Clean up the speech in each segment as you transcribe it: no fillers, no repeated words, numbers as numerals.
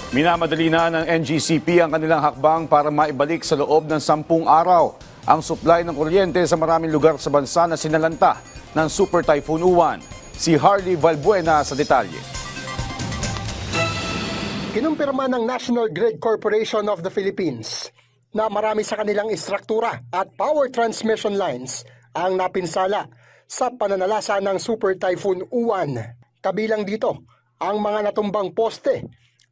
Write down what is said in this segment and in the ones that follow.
Minamadali na ng NGCP ang kanilang hakbang para maibalik sa loob ng 10 araw ang supply ng kuryente sa maraming lugar sa bansa na sinalanta ng Super Typhoon Uwan. Si Harley Valbuena sa detalye. Kinumpirma ng National Grid Corporation of the Philippines na marami sa kanilang istruktura at power transmission lines ang napinsala sa pananalasa ng Super Typhoon Uwan. Kabilang dito ang mga natumbang poste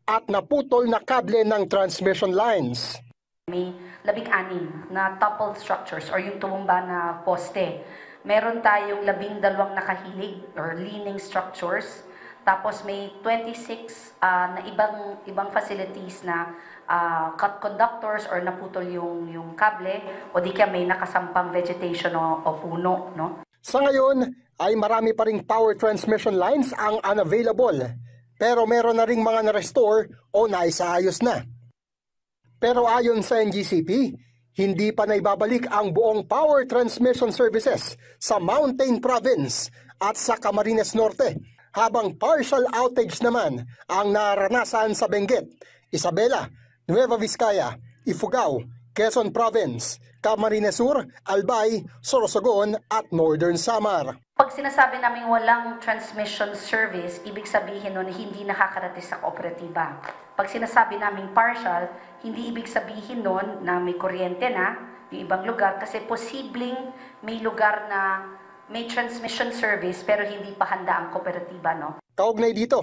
at naputol na kable ng transmission lines. May 16 na toppled structures or yung tumumba na poste. Meron tayong 12 nakahilig or leaning structures. Tapos may 26 na ibang facilities na cut conductors or naputol yung kable o di kaya may nakasampang vegetation o puno. No? Sa ngayon ay marami pa ring power transmission lines ang unavailable. Pero meron na ring mga na-restore o naisaayos na. Pero ayon sa NGCP, hindi pa naibabalik ang buong power transmission services sa Mountain Province at sa Camarines Norte, habang partial outage naman ang naranasan sa Benguet, Isabela, Nueva Vizcaya, Ifugao, Quezon Province, Camarines Sur, Albay, Sorsogon at Northern Samar. Pag sinasabi namin walang transmission service, ibig sabihin nun hindi nakakarating sa kooperatiba. Pag sinasabi namin partial, hindi ibig sabihin nun na may kuryente na yung ibang lugar kasi posibleng may lugar na may transmission service pero hindi pa handa ang kooperatiba. No? Kaugnay dito,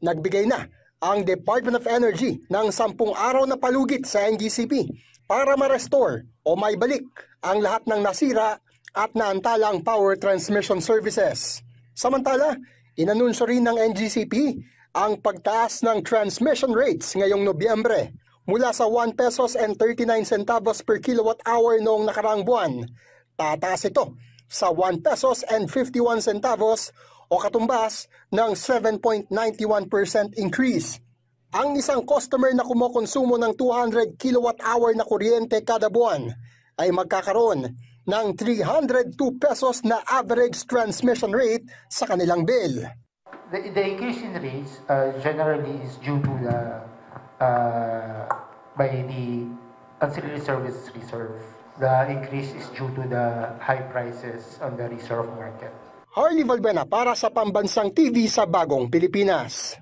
nagbigay na ang Department of Energy ng 10 araw na palugit sa NGCP para ma-restore o maibalik ang lahat ng nasira at naantalang power transmission services. Samantala, inanunsyo rin ng NGCP ang pagtaas ng transmission rates ngayong Nobyembre mula sa 1 pesos and 39 centavos per kilowatt hour noong nakaraang buwan. Tataas ito sa 1 pesos and 51 centavos o katumbas ng 7.91% increase. Ang isang customer na kumukonsumo ng 200 kilowatt hour na kuryente kada buwan ay magkakaroon ng 302 pesos na average transmission rate sa kanilang bill. The increase in rates generally is due to by the ancillary service reserve. The increase is due to the high prices on the reserve market. Harley Valbuena para sa Pambansang TV sa Bagong Pilipinas.